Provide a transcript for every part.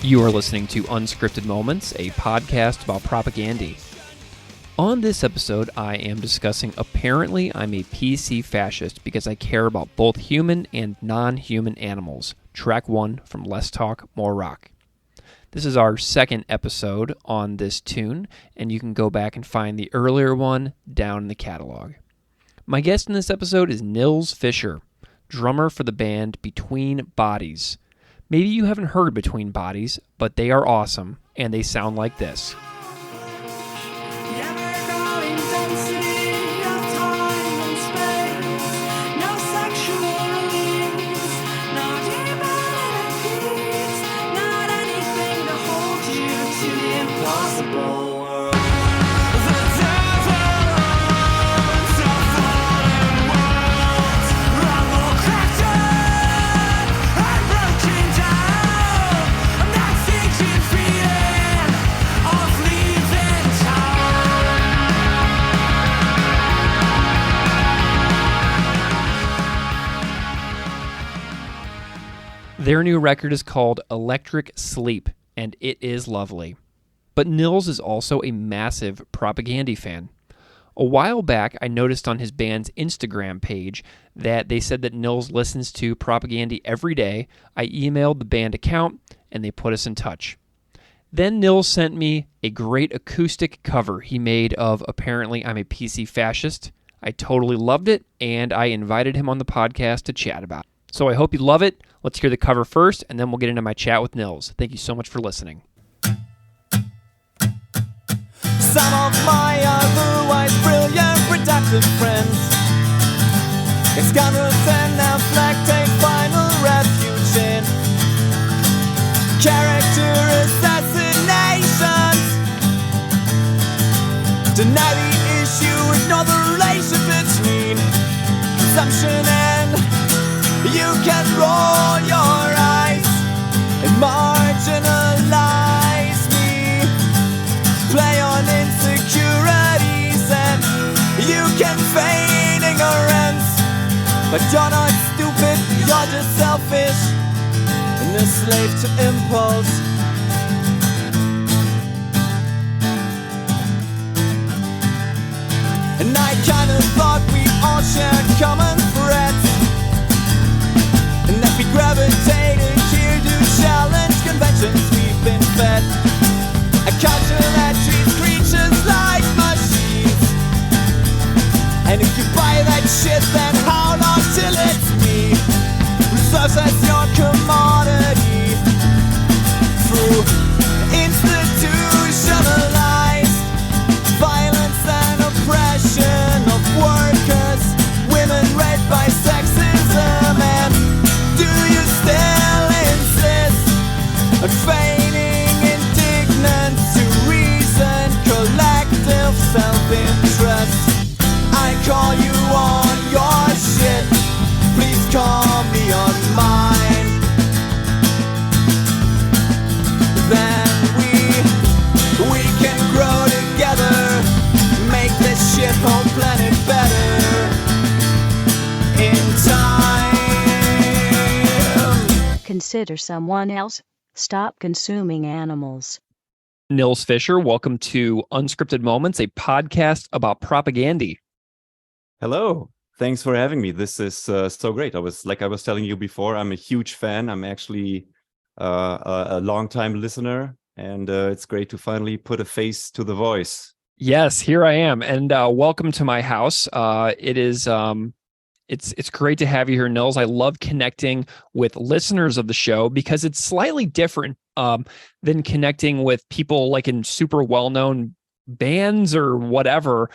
You are listening to Unscripted Moments, a podcast about Propagandhi. On this episode, I am discussing Apparently I'm a PC Fascist because I care about both human and non-human animals. Track 1 from Less Talk, More Rock. This is our second episode on this tune, and you can go back and find the earlier one down in the catalog. My guest in this episode is Nils Fischer, drummer for the band Between Bodies. Maybe you haven't heard Between Bodies, but they are awesome, and they sound like this. Their new record is called Electric Sleep, and it is lovely. But Nils is also a massive Propagandhi fan. A while back, I noticed on his band's Instagram page that they said that Nils listens to Propagandhi every day. I emailed the band account, and they put us in touch. Then Nils sent me a great acoustic cover he made of Apparently I'm a PC Fascist. I totally loved it, and I invited him on the podcast to chat about it. So I hope you love it. Let's hear the cover first, and then we'll get into my chat with Nils. Thank you so much for listening. Some of my otherwise brilliant, productive friends, ex-Conrads and now Fleck take final refuge in character assassinations. Deny the issue, ignore the relation between consumption and you can roll your eyes and marginalize me. Play on insecurities and you can feign ignorance. But you're not stupid, you're just selfish and a slave to impulse. And I kinda thought we all shared common threats, and that we gravitated here to challenge conventions we've been fed. A culture that treats creatures like machines. And if you buy that shit, then how long till it's me who serves as your commodity through institutionalized violence and oppression of workers, women raped by sexism, and do you still insist on feigning indignance to reason, collective self-interest? I call you on your shit, please call me on mine. Then we can grow together, make this shit whole planet better in time. Consider someone else. Stop consuming animals. Nils Fischer, welcome to Unscripted Moments, a podcast about Propagandhi. Hello. Thanks for having me. This is so great. I was telling you before, I'm a huge fan. I'm actually a long-time listener, and it's great to finally put a face to the voice. Yes, here I am, and welcome to my house. It's great to have you here, Nils. I love connecting with listeners of the show because it's slightly different than connecting with people like in super well-known bands or whatever,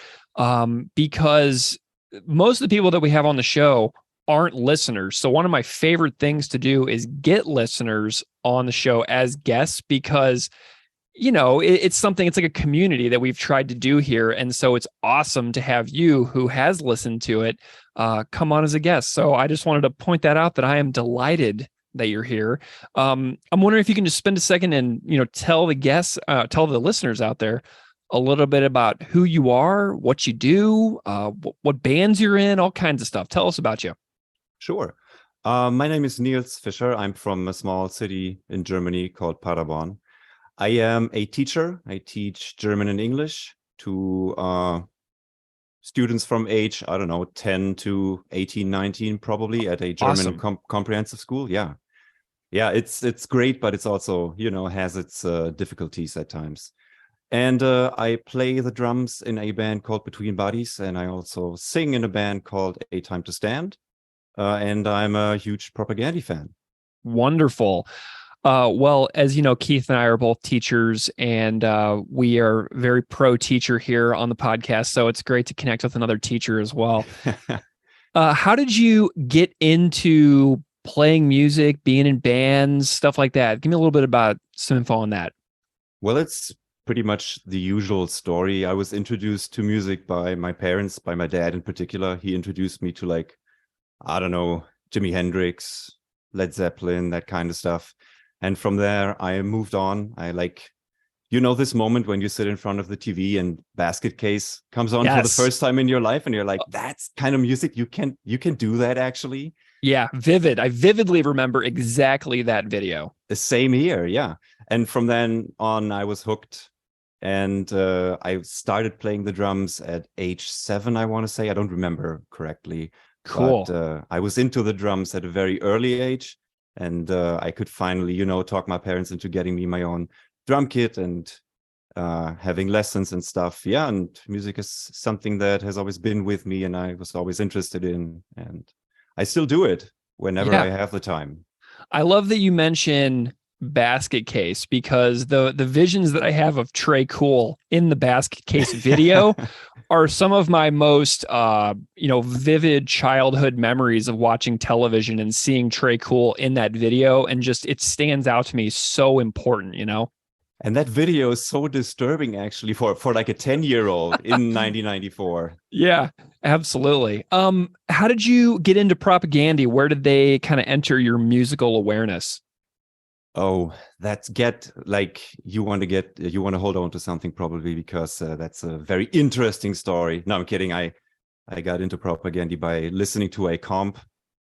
because most of the people that we have on the show aren't listeners. So one of my favorite things to do is get listeners on the show as guests because, you know, it's like a community that we've tried to do here. And so it's awesome to have you, who has listened to it, come on as a guest. So I just wanted to point that out, that I am delighted that you're here. I'm wondering if you can just spend a second and, tell the guests, tell the listeners out there a little bit about who you are, what you do, what bands you're in, all kinds of stuff. Tell us about you. Sure. My name is Nils Fischer. I'm from a small city in Germany called Paderborn. I am a teacher. I teach German and English to students from age, I don't know, 10 to 18, 19, probably at a German Awesome. comprehensive school. Yeah. Yeah, it's great, but it's also, has its difficulties at times. And I play the drums in a band called Between Bodies, and I also sing in a band called A Time to Stand. And I'm a huge Propagandhi fan. Wonderful. Well, as you know, Keith and I are both teachers, and we are very pro teacher here on the podcast. So it's great to connect with another teacher as well. How did you get into playing music, being in bands, stuff like that? Give me a little bit about some info on that. Well, it's pretty much the usual story. I was introduced to music by my parents, by my dad in particular. He introduced me to, like, I don't know, Jimi Hendrix, Led Zeppelin, that kind of stuff. And from there, I moved on. I this moment when you sit in front of the TV and Basket Case comes on for the first time in your life, and you're like, that's kind of music. You can do that, actually. Yeah, vivid. I vividly remember exactly that video. The same here, yeah. And from then on, I was hooked. And I started playing the drums at age 7, I want to say. I don't remember correctly. Cool. But I was into the drums at a very early age. And I could finally, talk my parents into getting me my own drum kit and having lessons and stuff. Yeah, and music is something that has always been with me and I was always interested in. And I still do it whenever I have the time. I love that you mention Basket Case, because the visions that I have of Trey Cool in the Basket Case video are some of my most vivid childhood memories of watching television and seeing Trey Cool in that video, and just it stands out to me so important, And that video is so disturbing, actually, for like a 10-year-old in 1994. Yeah, absolutely. How did you get into Propagandhi? Where did they kind of enter your musical awareness? Oh, you want to hold on to something, probably, because that's a very interesting story. No, I'm kidding. I got into Propagandhi by listening to a comp,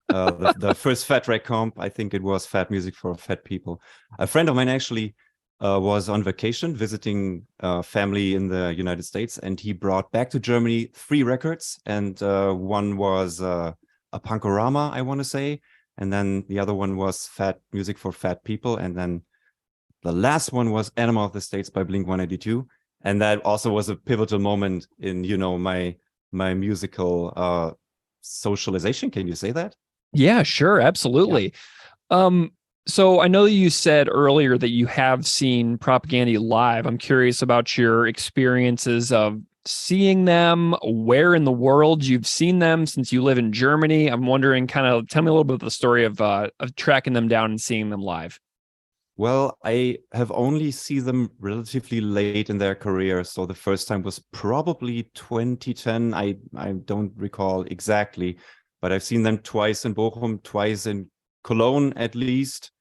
the first Fat Wreck comp. I think it was Fat Music for Fat People. A friend of mine actually was on vacation visiting family in the United States, and he brought back to Germany 3 records, and one was a Punkorama, I want to say. And then the other one was Fat Music for Fat People. And then the last one was Animal of the States by Blink-182. And that also was a pivotal moment in, my musical socialization. Can you say that? Yeah, sure. Absolutely. Yeah. So I know that you said earlier that you have seen Propagandhi live. I'm curious about your experiences of seeing them, where in the world you've seen them since you live in Germany. I'm wondering, kind of tell me a little bit of the story of tracking them down and seeing them live. Well, I have only seen them relatively late in their career. So the first time was probably 2010. I don't recall exactly, but I've seen them twice in Bochum, twice in Cologne at least.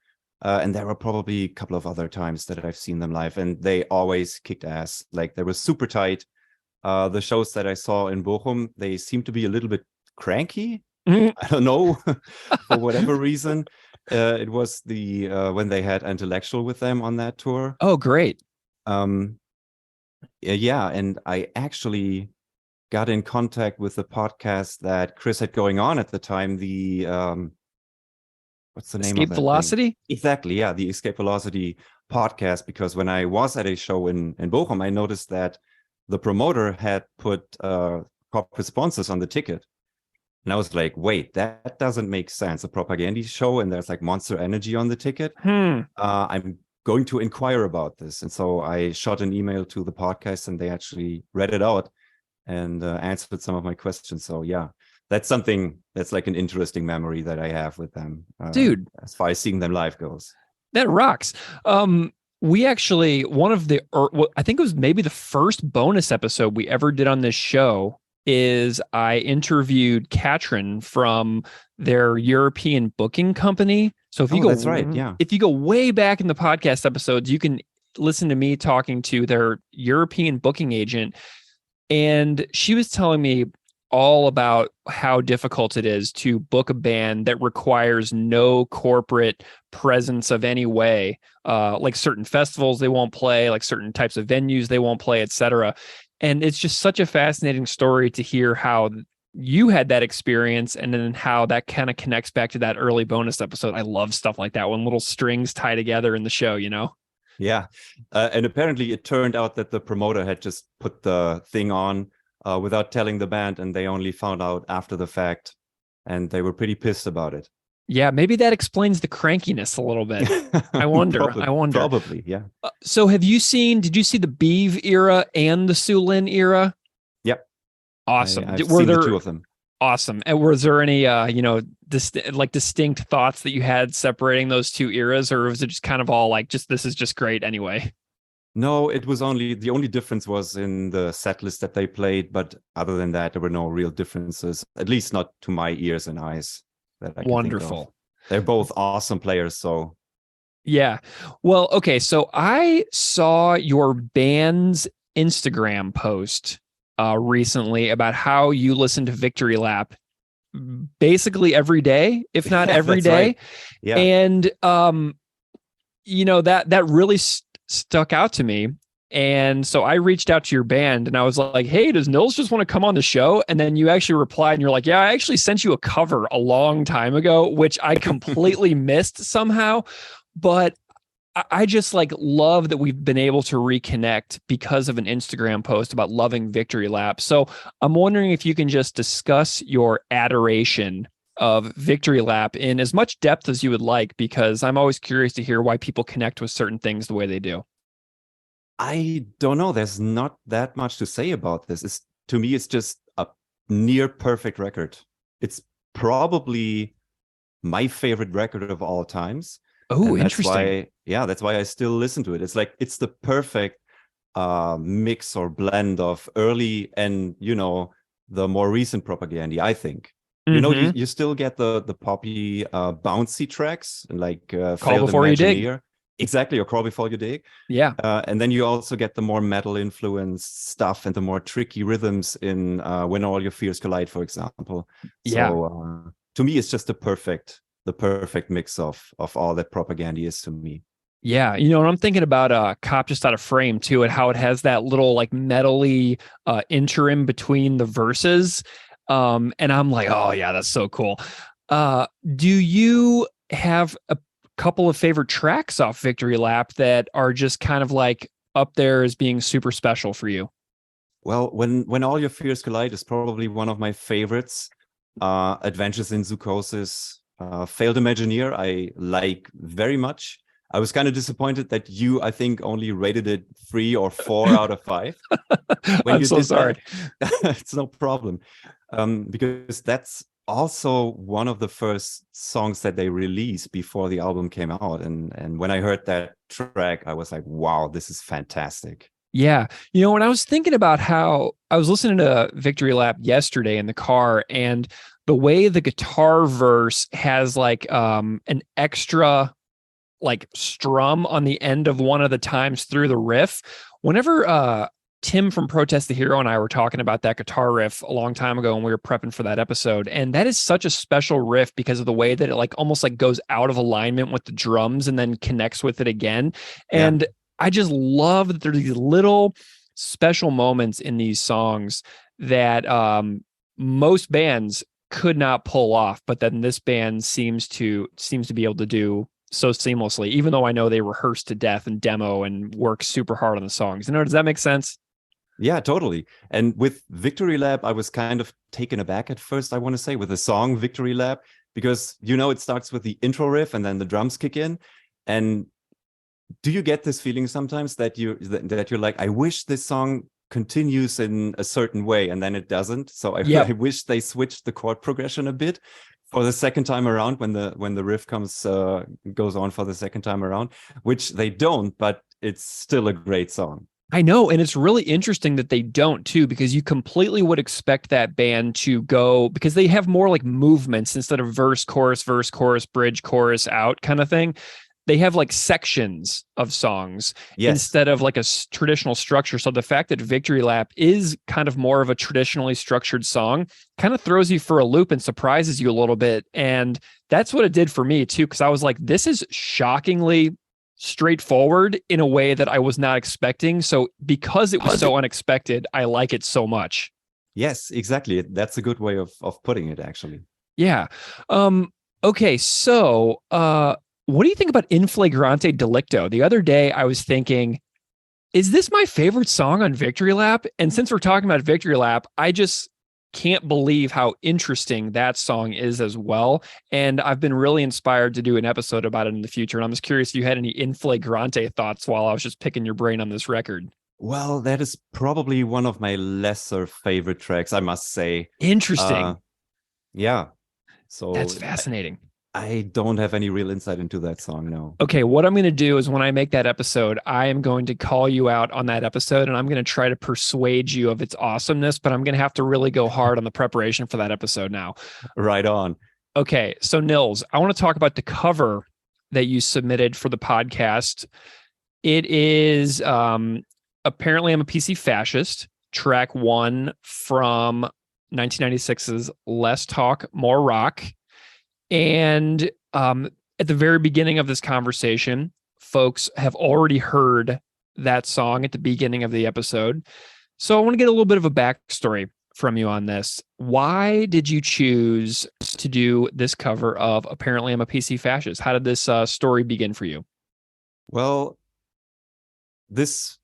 And there were probably a couple of other times that I've seen them live, and they always kicked ass. Like, they were super tight. The shows that I saw in Bochum, they seem to be a little bit cranky. I don't know, for whatever reason. It was the when they had Intellectual with them on that tour. Oh, great. Yeah, and I actually got in contact with the podcast that Chris had going on at the time. The what's the name of that Escape Velocity? thing? Exactly, yeah, the Escape Velocity podcast. Because when I was at a show in Bochum, I noticed that the promoter had put corporate sponsors on the ticket. And I was like, wait, that doesn't make sense. A Propagandhi show, and there's like Monster Energy on the ticket. I'm going to inquire about this. And so I shot an email to the podcast, and they actually read it out and answered some of my questions. So yeah, that's something that's like an interesting memory that I have with them. Dude, as far as seeing them live goes. That rocks. We actually, I think it was maybe the first bonus episode we ever did on this show, is I interviewed Katrin from their European booking company. So if you go, that's right, yeah. If you go way back in the podcast episodes, you can listen to me talking to their European booking agent. And she was telling me all about how difficult it is to book a band that requires no corporate presence of any way, like certain festivals they won't play, like certain types of venues they won't play, etc. And it's just such a fascinating story to hear how you had that experience and then how that kind of connects back to that early bonus episode. I love stuff like that when little strings tie together in the show, you know? Yeah. And apparently it turned out that the promoter had just put the thing on without telling the band, and they only found out after the fact, and they were pretty pissed about it. Yeah, maybe that explains the crankiness a little bit. I wonder. Probably, yeah. So did you see the Beeve era and the Sulin era? Yep. Awesome. I've seen the two of them. Awesome. And was there any, distinct thoughts that you had separating those two eras, or was it just kind of all like, this is just great anyway? No, it was the only difference was in the set list that they played. But other than that, there were no real differences, at least not to my ears and eyes. That I can Wonderful. think of. They're both awesome players. So yeah. Well, okay. So I saw your band's Instagram post recently about how you listen to Victory Lap basically every day, if not every day. Right. Yeah. And, that really stuck out to me. And so I reached out to your band and I was like, hey, does Nils just want to come on the show? And then you actually replied and you're like, yeah, I actually sent you a cover a long time ago, which I completely missed somehow. But I just love that we've been able to reconnect because of an Instagram post about loving Victory Lap. So I'm wondering if you can just discuss your adoration of Victory Lap in as much depth as you would like, because I'm always curious to hear why people connect with certain things the way they do. I don't know. There's not that much to say about this. To me, it's just a near perfect record. It's probably my favorite record of all times. Oh, interesting. That's why I still listen to it. It's the perfect mix or blend of early and, the more recent Propagandhi, I think. Mm-hmm. You still get the poppy, bouncy tracks like Call Before You Dig. Exactly, or Crawl Before You Dig. Yeah. And then you also get the more metal influenced stuff and the more tricky rhythms in When All Your Fears Collide, for example. Yeah. So to me, it's just the perfect mix of all that Propagandhi is to me. Yeah. And I'm thinking about Cop Just Out of Frame too, and how it has that little metally interim between the verses. And I'm like, oh yeah, that's so cool. Do you have a couple of favorite tracks off Victory Lap that are just kind of up there as being super special for you? Well, when All Your Fears Collide is probably one of my favorites. Adventures in Zoochosis, Failed Imagineer, I like very much. I was kind of disappointed that you, I think, only rated it 3 or 4 out of 5. I'm so sorry. It's no problem. Because that's also one of the first songs that they released before the album came out. And when I heard that track, I was like, wow, this is fantastic. Yeah. When I was thinking about how I was listening to Victory Lap yesterday in the car, and the way the guitar verse has an extra strum on the end of one of the times through the riff. Whenever Tim from Protest the Hero and I were talking about that guitar riff a long time ago when we were prepping for that episode. And that is such a special riff because of the way that it almost goes out of alignment with the drums and then connects with it again. And I just love that there's these little special moments in these songs that most bands could not pull off, but then this band seems to be able to do so seamlessly, even though I know they rehearse to death and demo and work super hard on the songs. Does that make sense? Yeah, totally. And with Victory Lap, I was kind of taken aback at first, I want to say, with the song Victory Lap, because, it starts with the intro riff and then the drums kick in. And do you get this feeling sometimes that you're like, I wish this song continues in a certain way, and then it doesn't? So I wish they switched the chord progression a bit for the second time around when the riff goes on for the second time around, which they don't, but it's still a great song. I know. And it's really interesting that they don't too, because you completely would expect that band to go, because they have more movements instead of verse, chorus, bridge, chorus, out kind of thing. they have like sections of songs instead of like a traditional structure. So the fact that Victory Lap is kind of more of a traditionally structured song kind of throws you for a loop and surprises you a little bit. And that's what it did for me too, because I was like, this is shockingly straightforward in a way that I was not expecting. So because it was so unexpected, I like it so much. Yes, exactly. That's a good way of putting it, actually. Yeah. Okay. So, what do you think about In Flagrante Delicto? The other day I was thinking, is this my favorite song on Victory Lap? And since we're talking about Victory Lap, I just can't believe how interesting that song is as well. And I've been really inspired to do an episode about it in the future. And I'm just curious if you had any In Flagrante thoughts while I was just picking your brain on this record. Well, that is probably one of my lesser favorite tracks, I must say. Interesting. Yeah. So that's fascinating. I don't have any real insight into that song, no. Okay, what I'm going to do is when I make that episode, I am going to call you out on that episode and I'm going to try to persuade you of its awesomeness, but I'm going to have to really go hard on the preparation for that episode now. Right on. Okay, so Nils, I want to talk about the cover that you submitted for the podcast. It is Apparently I'm a PC Fascist, track 1 from 1996's Less Talk, More Rock. And at the very beginning of this conversation, folks have already heard that song at the beginning of the episode. So I want to get a little bit of a backstory from you on this. Why did you choose to do this cover of Apparently I'm a PC Fascist? How did this story begin for you? Well, this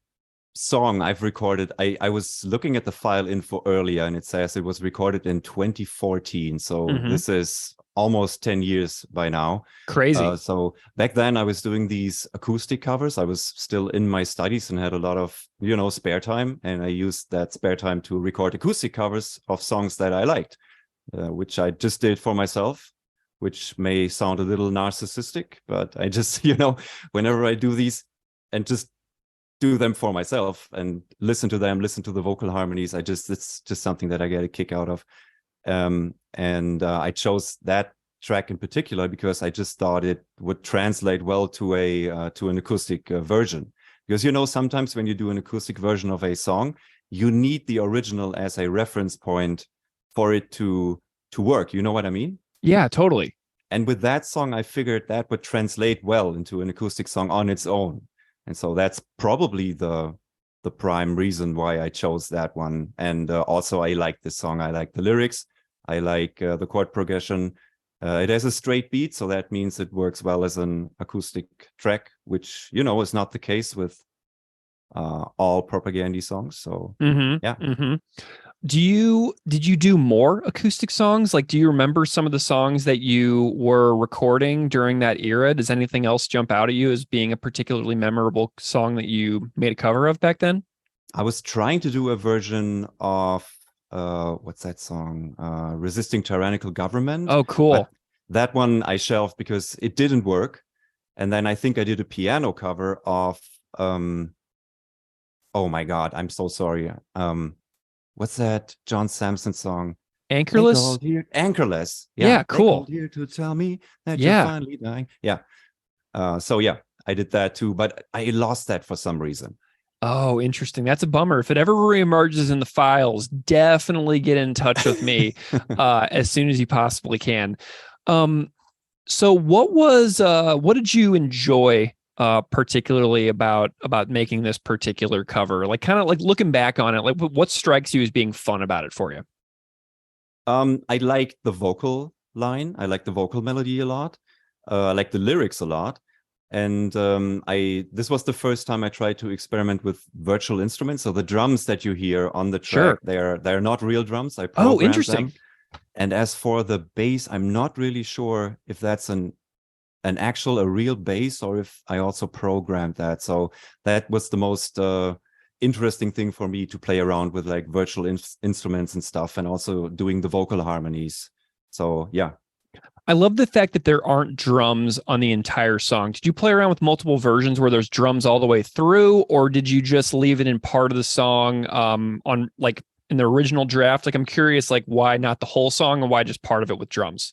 song I've recorded, I was looking at the file info earlier and it says it was recorded in 2014. So this is almost 10 years by now. Crazy. So back then I was doing these acoustic covers. I was still in my studies and had a lot of, spare time. And I used that spare time to record acoustic covers of songs that I liked, which I just did for myself, which may sound a little narcissistic, but I just, whenever I do these and just do them for myself and listen to them, listen to the vocal harmonies, it's just something that I get a kick out of. And I chose that track in particular because I just thought it would translate well to an acoustic version. Because sometimes when you do an acoustic version of a song, you need the original as a reference point for it to work. You know what I mean? Yeah, totally. And with that song, I figured that would translate well into an acoustic song on its own. And so that's probably the prime reason why I chose that one. And also I like this song. I like the lyrics. I like the chord progression. It has a straight beat, so that means it works well as an acoustic track, which, is not the case with all Propagandhi songs. So, yeah. Mm-hmm. Did you do more acoustic songs? Like, do you remember some of the songs that you were recording during that era? Does anything else jump out at you as being a particularly memorable song that you made a cover of back then? I was trying to do a version of what's that song? Resisting Tyrannical Government. Oh, cool. But that one I shelved because it didn't work. And then I think I did a piano cover of oh my God, I'm so sorry. What's that John Samson song? Anchorless? Anchorless. Yeah, cool. Here to tell me that you're finally dying. Yeah. So yeah, I did that too, but I lost that for some reason. Oh, interesting. That's a bummer. If it ever reemerges in the files, definitely get in touch with me as soon as you possibly can. So what did you enjoy particularly about making this particular cover? Like, kind of like looking back on it, like what strikes you as being fun about it for you? I like the vocal line. I like the vocal melody a lot. I like the lyrics a lot. And this was the first time I tried to experiment with virtual instruments. So the drums that you hear on the track, they're not real drums. I programmed interesting. them. And as for the bass, I'm not really sure if that's a real bass or if I also programmed that. So that was the most interesting thing for me to play around with, like virtual instruments and stuff, and also doing the vocal harmonies. So yeah. I love the fact that there aren't drums on the entire song. Did you play around with multiple versions where there's drums all the way through, or did you just leave it in part of the song on like in the original draft? Like, I'm curious, like, why not the whole song and why just part of it with drums?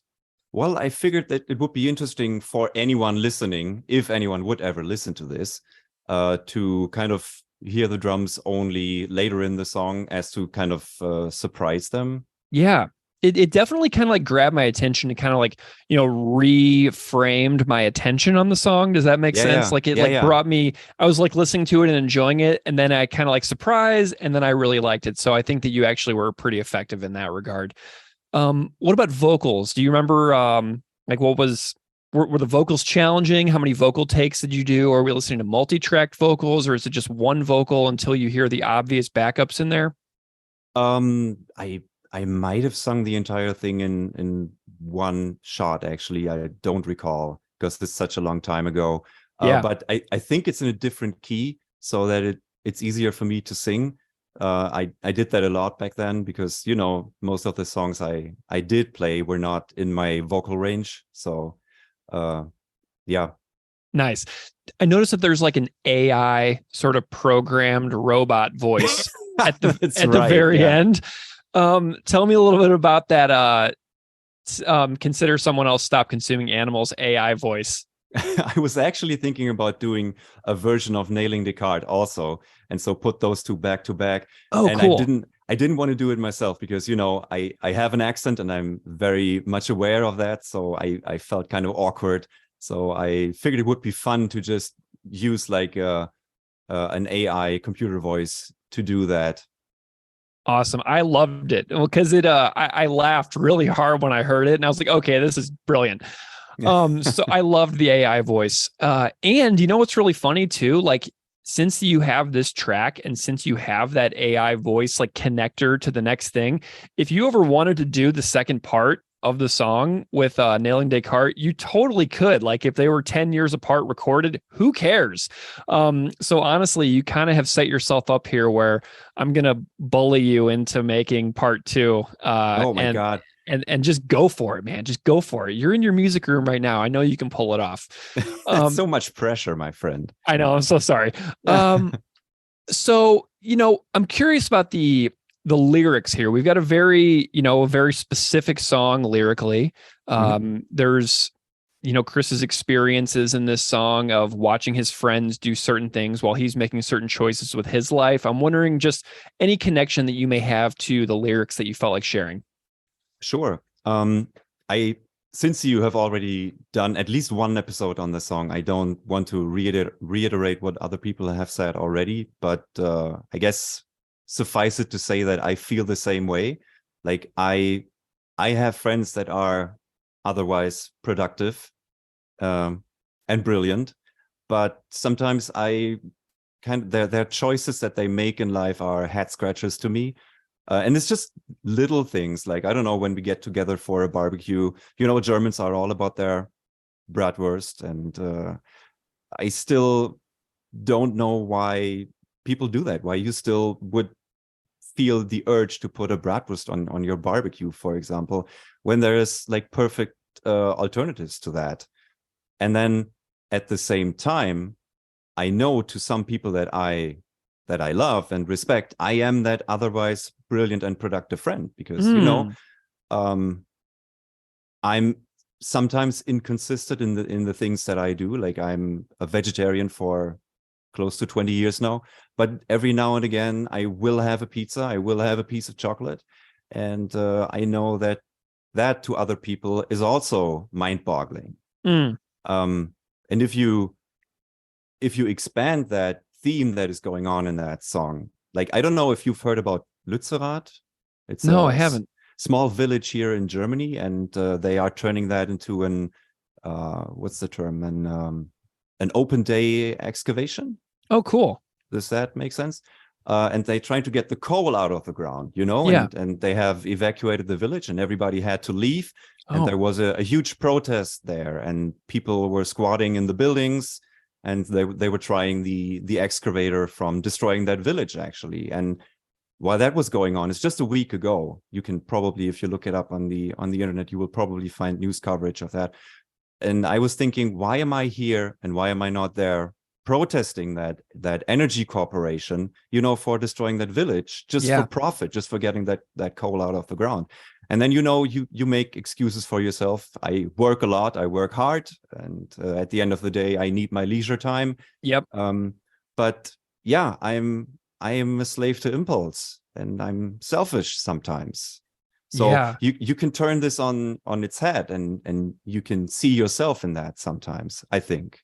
Well, I figured that it would be interesting for anyone listening, if anyone would ever listen to this, to kind of hear the drums only later in the song as to kind of surprise them. Yeah. It definitely kind of like grabbed my attention and kind of like, reframed my attention on the song. Does that make sense? Like it brought me, I was like listening to it and enjoying it. And then I kind of like surprised and then I really liked it. So I think that you actually were pretty effective in that regard. What about vocals? Do you remember like were the vocals challenging? How many vocal takes did you do? Or are we listening to multi-tracked vocals, or is it just one vocal until you hear the obvious backups in there? I might have sung the entire thing in one shot, actually. I don't recall because it's such a long time ago. But I think it's in a different key so that it's easier for me to sing. I did that a lot back then because, most of the songs I did play were not in my vocal range. So, yeah. Nice. I noticed that there's like an AI sort of programmed robot voice at the very end. Tell me a little bit about that. Consider someone else stop consuming animals AI voice. I was actually thinking about doing a version of Nailing Descartes also, and so put those two back to back. Oh, and cool. I didn't want to do it myself because I have an accent and I'm very much aware of that. So I felt kind of awkward. So I figured it would be fun to just use like an AI computer voice to do that. Awesome. I loved it because I laughed really hard when I heard it and I was like, okay, this is brilliant. So I loved the AI voice. And you know what's really funny too? Like, since you have this track and since you have that AI voice like connector to the next thing, if you ever wanted to do the second part of the song with Nailing Descartes, you totally could. Like if they were 10 years apart recorded, who cares? So honestly, you kind of have set yourself up here where I'm going to bully you into making part two. Oh my God. And just go for it, man. Just go for it. You're in your music room right now. I know you can pull it off. That's so much pressure, my friend. I know. I'm so sorry. So, I'm curious about the lyrics here. We've got a very specific song lyrically. There's, Chris's experiences in this song of watching his friends do certain things while he's making certain choices with his life. I'm wondering just any connection that you may have to the lyrics that you felt like sharing. Sure. Since you have already done at least one episode on the song, I don't want to reiterate what other people have said already, but I guess suffice it to say that I feel the same way. Like I have friends that are otherwise productive and brilliant, but sometimes their choices that they make in life are head scratchers to me. And it's just little things like, I don't know, when we get together for a barbecue, Germans are all about their bratwurst. And I still don't know why people do that, why you still would feel the urge to put a bratwurst on your barbecue, for example, when there is like perfect alternatives to that. And then at the same time, I know to some people that I love and respect, I am that otherwise brilliant and productive friend because, I'm sometimes inconsistent in the things that I do. Like I'm a vegetarian for close to 20 years now, but every now and again, I will have a pizza. I will have a piece of chocolate. And I know that to other people is also mind-boggling. And if you expand that theme that is going on in that song, like I don't know if you've heard about Lützerath. No, I haven't. Small village here in Germany, and they are turning that into what's the term? An open day excavation. Oh, cool. Does that make sense? And they trying to get the coal out of the ground, Yeah. and they have evacuated the village and everybody had to leave. And there was a huge protest there and people were squatting in the buildings and they were trying the excavator from destroying that village, actually. And while that was going on, it's just a week ago. You can probably, if you look it up on the internet, you will probably find news coverage of that. And I was thinking, why am I here and why am I not there protesting that energy corporation, for destroying that village just for profit, just for getting that coal out of the ground? And then, you make excuses for yourself. I work a lot, I work hard, and at the end of the day, I need my leisure time. Yep. But yeah, I am a slave to impulse, and I'm selfish sometimes. So Yeah. you can turn this on its head, and you can see yourself in that sometimes, I think.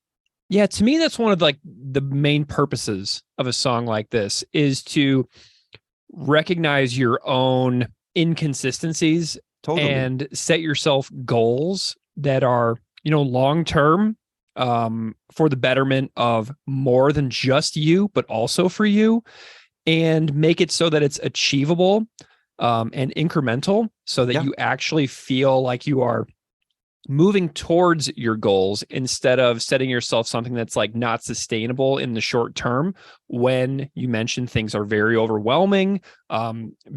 Yeah, to me, that's one of like the main purposes of a song like this is to recognize your own inconsistencies Totally. and set yourself goals that are, long term, for the betterment of more than just you, but also for you, and make it so that it's achievable, and incremental, so that Yeah. you actually feel like you are moving towards your goals instead of setting yourself something that's like not sustainable in the short term. When you mentioned things are very overwhelming,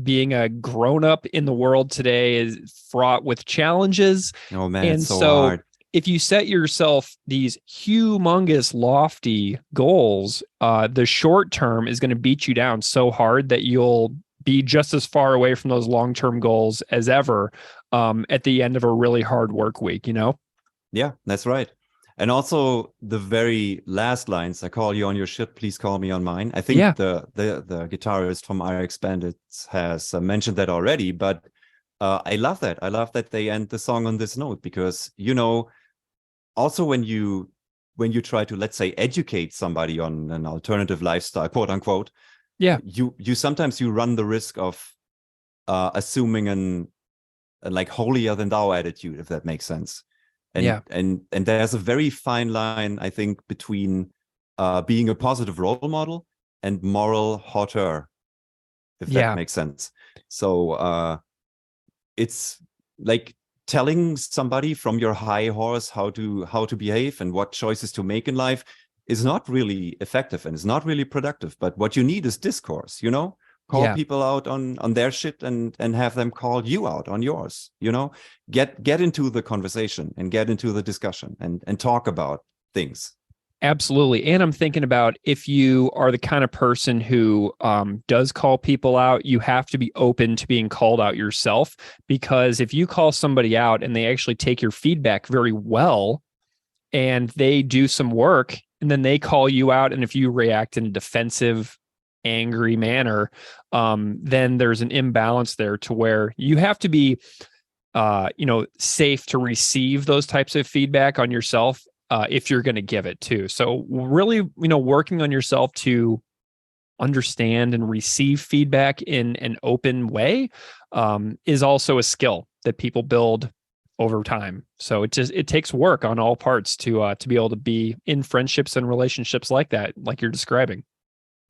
being a grown up in the world today is fraught with challenges. Oh man, And it's so so hard. if you set yourself these humongous, lofty goals, the short term is going to beat you down so hard that you'll be just as far away from those long-term goals as ever, at the end of a really hard work week, Yeah, that's right. And also the very last lines, I call you on your shit, please call me on mine. I think Yeah. the guitarist from RX Bandits has mentioned that already, but I love that. I love that they end the song on this note, because, also when you try to, let's say, educate somebody on an alternative lifestyle, quote unquote, Yeah. you sometimes you run the risk of assuming a like holier than thou attitude, if that makes sense. And Yeah. and there's a very fine line, I think, between being a positive role model and moral hauteur, if that Yeah. makes sense. So it's like telling somebody from your high horse how to behave and what choices to make in life is not really effective and is not really productive. But what you need is discourse, call Yeah. people out on their shit, and have them call you out on yours. Get into the conversation and get into the discussion and talk about things. Absolutely. And I'm thinking about, if you are the kind of person who does call people out, you have to be open to being called out yourself. Because if you call somebody out and they actually take your feedback very well, and they do some work, and then they call you out, and if you react in a defensive, angry manner, then there's an imbalance there, to where you have to be safe to receive those types of feedback on yourself, if you're going to give it too. So really, working on yourself to understand and receive feedback in an open way, is also a skill that people build over time. So it takes work on all parts to be able to be in friendships and relationships like that, like you're describing.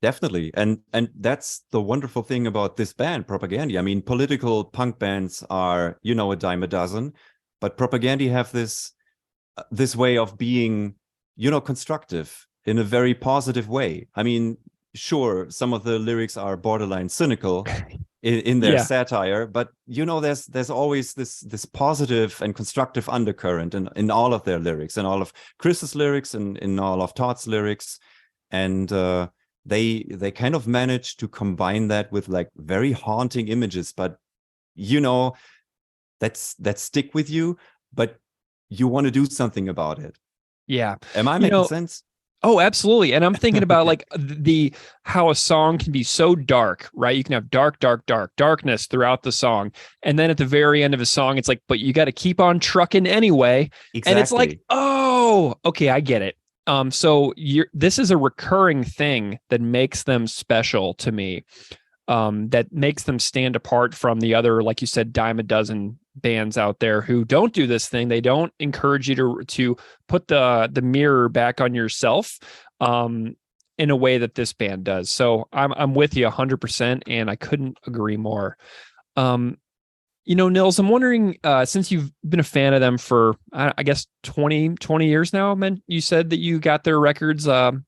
Definitely. And that's the wonderful thing about this band, Propagandhi. I mean, political punk bands are, a dime a dozen, but Propagandhi have this way of being, constructive in a very positive way. I mean, sure, some of the lyrics are borderline cynical in their satire, but there's always this positive and constructive undercurrent in all of their lyrics, and all of Chris's lyrics, and in all of Todd's lyrics. And they kind of manage to combine that with like very haunting images, but that stick with you, but you want to do something about it. Yeah. Am I making sense? Oh, absolutely. And I'm thinking about like how a song can be so dark, right? You can have darkness throughout the song. And then at the very end of a song, it's like, but you got to keep on trucking anyway. Exactly. And it's like, oh, okay, I get it. So this is a recurring thing that makes them special to me. That makes them stand apart from the other, like you said, dime a dozen bands out there who don't do this thing. They don't encourage you to put the mirror back on yourself, in a way that this band does. So I'm with you 100%, and I couldn't agree more. Nils, I'm wondering, since you've been a fan of them for, I guess 20 years now, man, you said that you got their records, and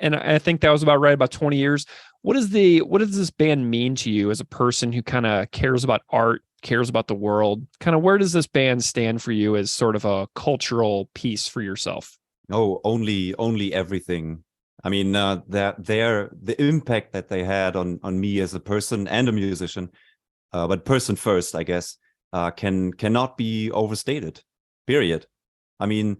I think that was about 20 years. What does this band mean to you as a person who kind of cares about art, cares about the world? Kind of, where does this band stand for you as sort of a cultural piece for yourself? Oh, only everything. I mean, the impact that they had on me as a person and a musician, but person first, I guess, cannot be overstated. Period. I mean,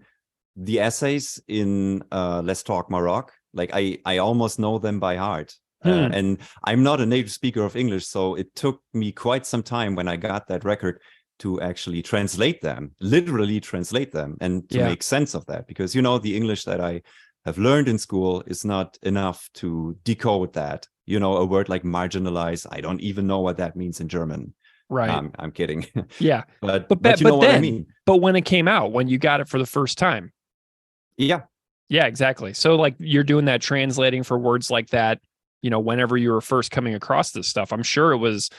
the essays in Let's Talk Maroc, like I almost know them by heart. And I'm not a native speaker of English, so it took me quite some time when I got that record to actually translate them, literally translate them, and to make sense of that. Because, the English that I have learned in school is not enough to decode that. A word like marginalize, I don't even know what that means in German. Right. I'm kidding. Yeah. but you know what I mean. But when it came out, when you got it for the first time. Yeah. Yeah, exactly. So like you're doing that translating for words like that, whenever you were first coming across this stuff. I'm sure it was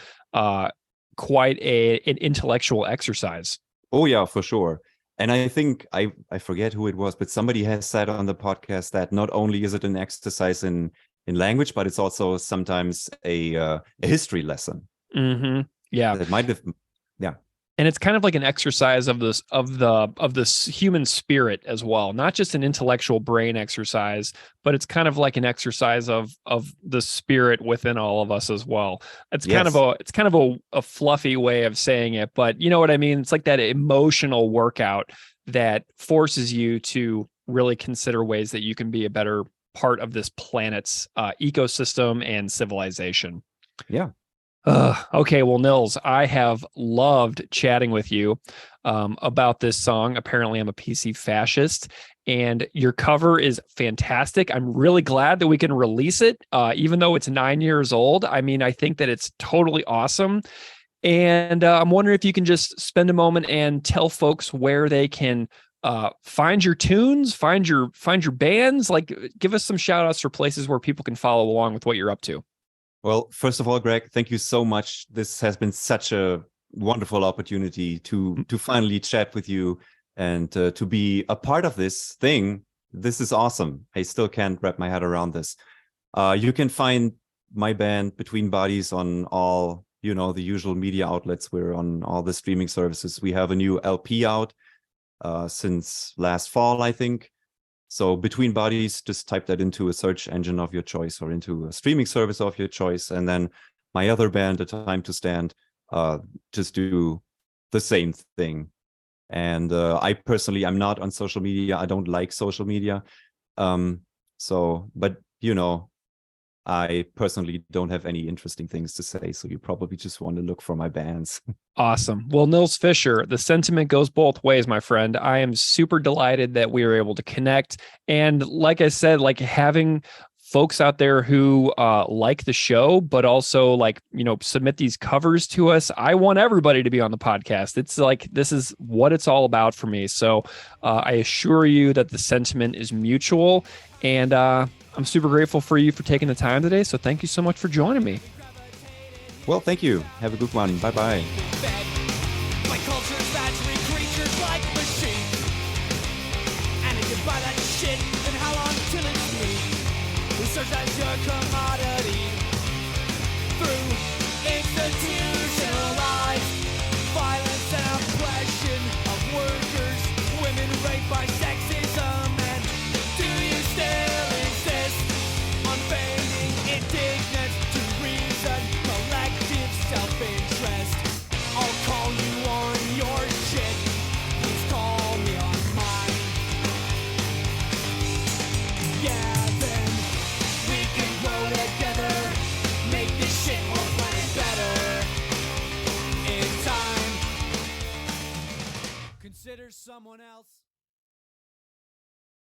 quite an intellectual exercise. Oh yeah, for sure. And I think I forget who it was, but somebody has said on the podcast that not only is it an exercise in language, but it's also sometimes a history lesson. Mm-hmm. Yeah, that might have. Yeah, and it's kind of like an exercise of this human spirit as well, not just an intellectual brain exercise, but it's kind of like an exercise of the spirit within all of us as well. It's kind of a fluffy way of saying it, but you know what I mean. It's like that emotional workout that forces you to really consider ways that you can be a better part of this planet's ecosystem and civilization. Yeah. Okay, well, Nils, I have loved chatting with you about this song. Apparently, I'm a PC fascist, and your cover is fantastic. I'm really glad that we can release it, even though it's 9 years old. I mean, I think that it's totally awesome. And I'm wondering if you can just spend a moment and tell folks where they can find your tunes, find your bands. Like, give us some shout outs for places where people can follow along with what you're up to. Well, first of all, Greg, thank you so much. This has been such a wonderful opportunity to finally chat with you and to be a part of this thing. This is awesome. I still can't wrap my head around this. You can find my band Between Bodies on all, the usual media outlets. We're on all the streaming services. We have a new LP out since last fall, I think. So Between Bodies, just type that into a search engine of your choice or into a streaming service of your choice. And then my other band, A Time to Stand, just do the same thing. And I personally, I'm not on social media. I don't like social media. But I personally don't have any interesting things to say. So you probably just want to look for my bands. Awesome. Well, Nils Fischer, the sentiment goes both ways, my friend. I am super delighted that we were able to connect. And like I said, like having folks out there who like the show, but also submit these covers to us. I want everybody to be on the podcast. It's like, this is what it's all about for me. So I assure you that the sentiment is mutual. And I'm super grateful for you for taking the time today. So thank you so much for joining me. Well, thank you. Have a good one. Bye-bye. My culture's factory creatures like machines. And if you buy that shit, then how long till it's me? Who serves as your commodity? Through institutionalized violence and oppression of workers, women raped by sexism, and do you still insist on feigning indignant to reason, collective self-interest? I'll call you on your shit, please call me on mine. Yeah, then we can grow together, make this shit whole planet better in time. Consider someone else.